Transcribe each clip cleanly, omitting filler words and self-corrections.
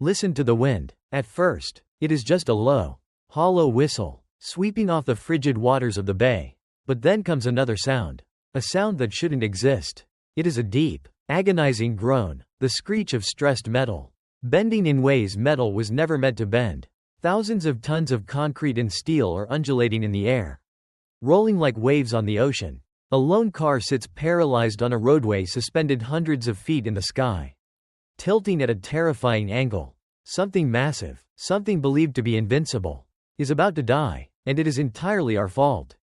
Listen to the wind. At first, it is just a low, hollow whistle, sweeping off the frigid waters of the bay. But then comes another sound. A sound that shouldn't exist. It is a deep, agonizing groan, the screech of stressed metal. Bending in ways metal was never meant to bend. Thousands of tons of concrete and steel are undulating in the air, rolling like waves on the ocean. A lone car sits paralyzed on a roadway suspended hundreds of feet in the sky, tilting at a terrifying angle. Something massive, something believed to be invincible, is about to die, and it is entirely our fault.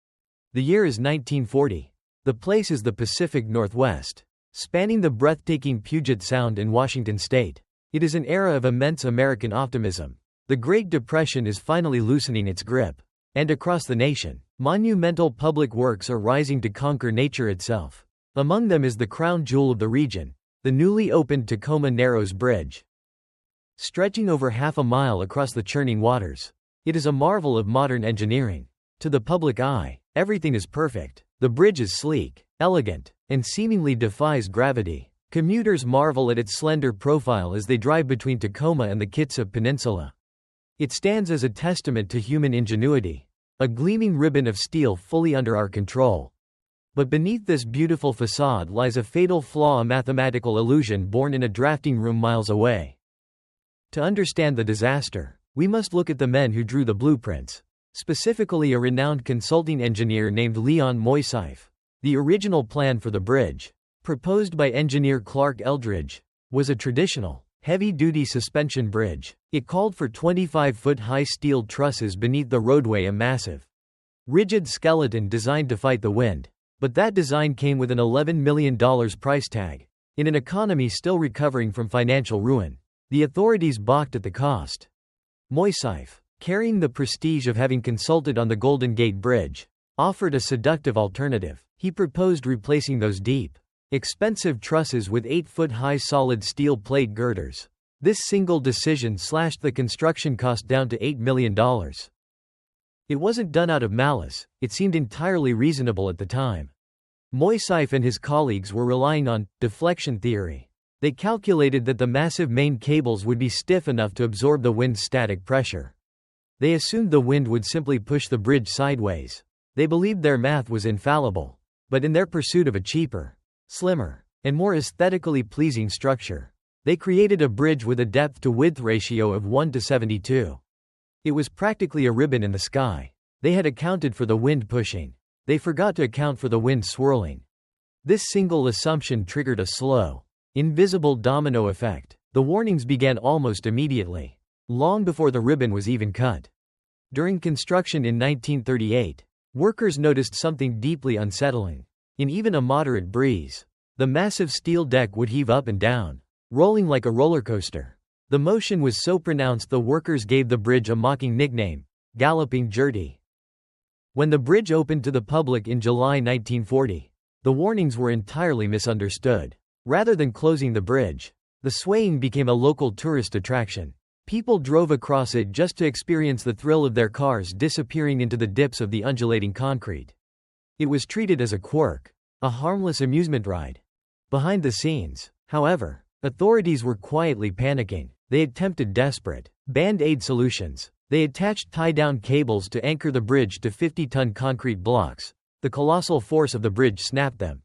The year is 1940. The place is the Pacific Northwest, spanning the breathtaking Puget Sound in Washington state. It is an era of immense American optimism. The Great Depression is finally loosening its grip. And across the nation, monumental public works are rising to conquer nature itself. Among them is the crown jewel of the region, the newly opened Tacoma Narrows Bridge, stretching over half a mile across the churning waters. It is a marvel of modern engineering. To the public eye, everything is perfect. The bridge is sleek, elegant, and seemingly defies gravity. Commuters marvel at its slender profile as they drive between Tacoma and the Kitsap Peninsula. It stands as a testament to human ingenuity, a gleaming ribbon of steel fully under our control. But beneath this beautiful facade lies a fatal flaw, a mathematical illusion born in a drafting room miles away. To understand the disaster, we must look at the men who drew the blueprints, specifically a renowned consulting engineer named Leon Moisseiff. The original plan for the bridge, proposed by engineer Clark Eldridge, was a traditional, heavy-duty suspension bridge. It called for 25-foot-high steel trusses beneath the roadway, a massive, rigid skeleton designed to fight the wind. But that design came with an $11 million price tag. In an economy still recovering from financial ruin, the authorities balked at the cost. Moisseiff, carrying the prestige of having consulted on the Golden Gate Bridge, offered a seductive alternative. He proposed replacing those deep, expensive trusses with 8-foot-high solid steel plate girders. This single decision slashed the construction cost down to $8 million. It wasn't done out of malice, it seemed entirely reasonable at the time. Moisseiff and his colleagues were relying on deflection theory. They calculated that the massive main cables would be stiff enough to absorb the wind's static pressure. They assumed the wind would simply push the bridge sideways. They believed their math was infallible. But in their pursuit of a cheaper, slimmer, and more aesthetically pleasing structure, they created a bridge with a depth-to-width ratio of 1:72. It was practically a ribbon in the sky. They had accounted for the wind pushing. They forgot to account for the wind swirling. This single assumption triggered a slow, invisible domino effect. The warnings began almost immediately, long before the ribbon was even cut. During construction in 1938, workers noticed something deeply unsettling. In even a moderate breeze, the massive steel deck would heave up and down, rolling like a roller coaster. The motion was so pronounced the workers gave the bridge a mocking nickname, Galloping Gertie. When the bridge opened to the public in July 1940, the warnings were entirely misunderstood. Rather than closing the bridge, the swaying became a local tourist attraction. People drove across it just to experience the thrill of their cars disappearing into the dips of the undulating concrete. It was treated as a quirk, a harmless amusement ride. Behind the scenes, however, authorities were quietly panicking. They attempted desperate, band-aid solutions. They attached tie-down cables to anchor the bridge to 50-ton concrete blocks. The colossal force of the bridge snapped them.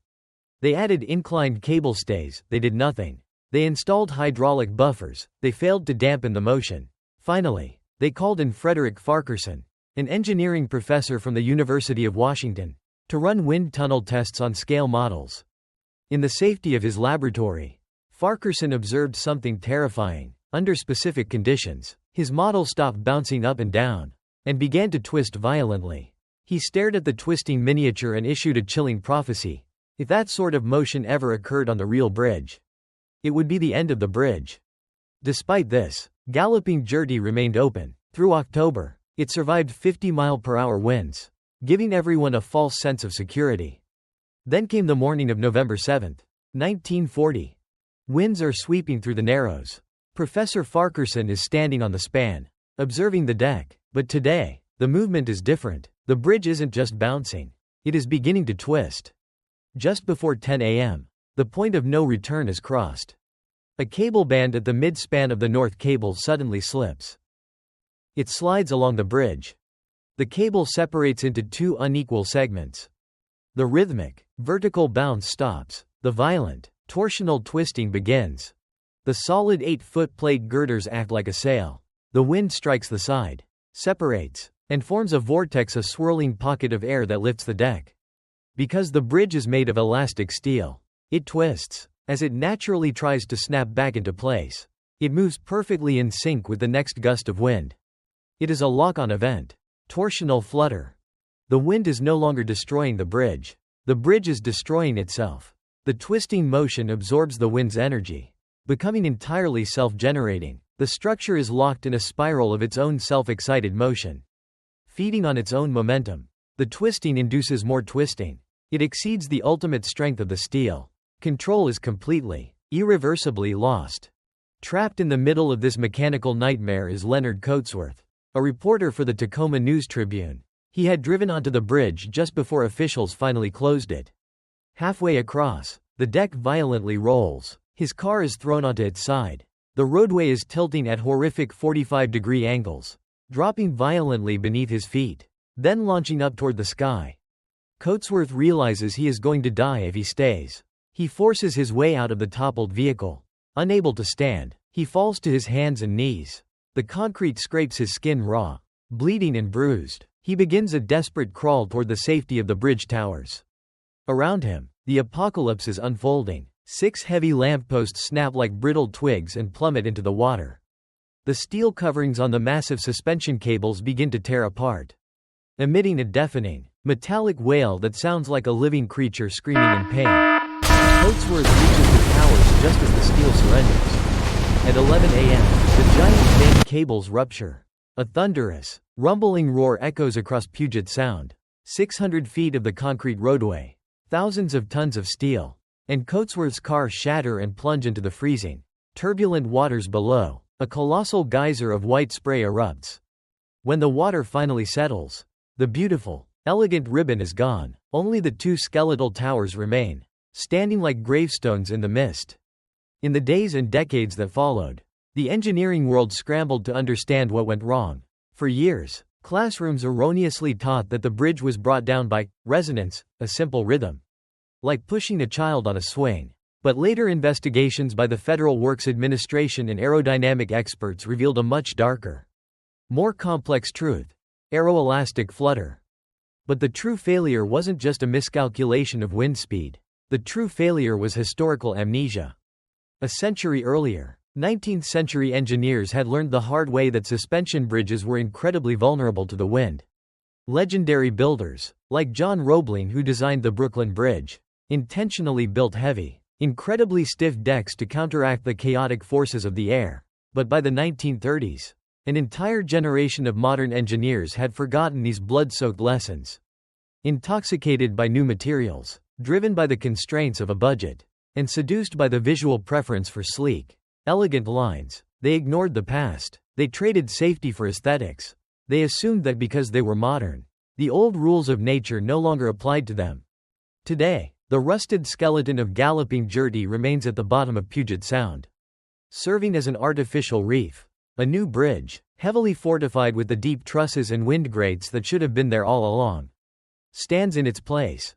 They added inclined cable stays. They did nothing. They installed hydraulic buffers. They failed to dampen the motion. Finally, they called in Frederick Farquharson, an engineering professor from the University of Washington, to run wind tunnel tests on scale models. In the safety of his laboratory, Farquharson observed something terrifying. Under specific conditions, his model stopped bouncing up and down, and began to twist violently. He stared at the twisting miniature and issued a chilling prophecy. If that sort of motion ever occurred on the real bridge, it would be the end of the bridge. Despite this, Galloping Gertie remained open. Through October, it survived 50-mile-per-hour winds, giving everyone a false sense of security. Then came the morning of November 7, 1940. Winds are sweeping through the Narrows. Professor Farquharson is standing on the span, observing the deck. But today, the movement is different. The bridge isn't just bouncing, it is beginning to twist. Just before 10 a.m., the point of no return is crossed. A cable band at the mid-span of the north cable suddenly slips. It slides along the bridge. The cable separates into two unequal segments. The rhythmic, vertical bounce stops. The violent, torsional twisting begins. The solid 8-foot plate girders act like a sail. The wind strikes the side, separates, and forms a vortex, a swirling pocket of air that lifts the deck. Because the bridge is made of elastic steel, it twists. As it naturally tries to snap back into place, it moves perfectly in sync with the next gust of wind. It is a lock-on event. Torsional flutter. The wind is no longer destroying the bridge. The bridge is destroying itself. The twisting motion absorbs the wind's energy, becoming entirely self-generating. The structure is locked in a spiral of its own self-excited motion, feeding on its own momentum. The twisting induces more twisting. It exceeds the ultimate strength of the steel. Control is completely, irreversibly lost. Trapped in the middle of this mechanical nightmare is Leonard Coatsworth, a reporter for the Tacoma News-Tribune. He had driven onto the bridge just before officials finally closed it. Halfway across, the deck violently rolls. His car is thrown onto its side. The roadway is tilting at horrific 45-degree angles, dropping violently beneath his feet, then launching up toward the sky. Coatsworth realizes he is going to die if he stays. He forces his way out of the toppled vehicle. Unable to stand, he falls to his hands and knees. The concrete scrapes his skin raw. Bleeding and bruised, he begins a desperate crawl toward the safety of the bridge towers. Around him, the apocalypse is unfolding. 6 heavy lampposts snap like brittle twigs and plummet into the water. The steel coverings on the massive suspension cables begin to tear apart, emitting a deafening, metallic wail that sounds like a living creature screaming in pain. Coatsworth reaches the towers just as the steel surrenders. At 11 a.m., the giant main cables rupture. A thunderous, rumbling roar echoes across Puget Sound. 600 feet of the concrete roadway, thousands of tons of steel, and Coatsworth's car shatter and plunge into the freezing, turbulent waters below. A colossal geyser of white spray erupts. When the water finally settles, the beautiful, elegant ribbon is gone. Only the 2 skeletal towers remain, standing like gravestones in the mist. In the days and decades that followed, the engineering world scrambled to understand what went wrong. For years, classrooms erroneously taught that the bridge was brought down by resonance, a simple rhythm, like pushing a child on a swing. But later investigations by the Federal Works Administration and aerodynamic experts revealed a much darker, more complex truth: aeroelastic flutter. But the true failure wasn't just a miscalculation of wind speed. The true failure was historical amnesia. A century earlier, 19th-century engineers had learned the hard way that suspension bridges were incredibly vulnerable to the wind. Legendary builders, like John Roebling, who designed the Brooklyn Bridge, intentionally built heavy, incredibly stiff decks to counteract the chaotic forces of the air. But by the 1930s, an entire generation of modern engineers had forgotten these blood-soaked lessons. Intoxicated by new materials, driven by the constraints of a budget, and seduced by the visual preference for sleek, elegant lines, they ignored the past. They traded safety for aesthetics. They assumed that because they were modern, the old rules of nature no longer applied to them. Today, the rusted skeleton of galloping Jersey remains at the bottom of Puget Sound, serving as an artificial reef. A new bridge, heavily fortified with the deep trusses and wind grates that should have been there all along, stands in its place.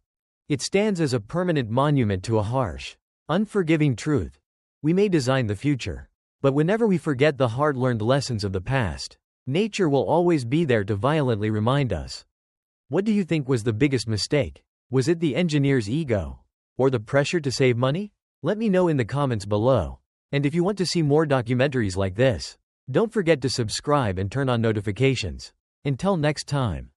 It stands as a permanent monument to a harsh, unforgiving truth. We may design the future, but whenever we forget the hard-learned lessons of the past, nature will always be there to violently remind us. What do you think was the biggest mistake? Was it the engineer's ego? Or the pressure to save money? Let me know in the comments below. And if you want to see more documentaries like this, don't forget to subscribe and turn on notifications. Until next time.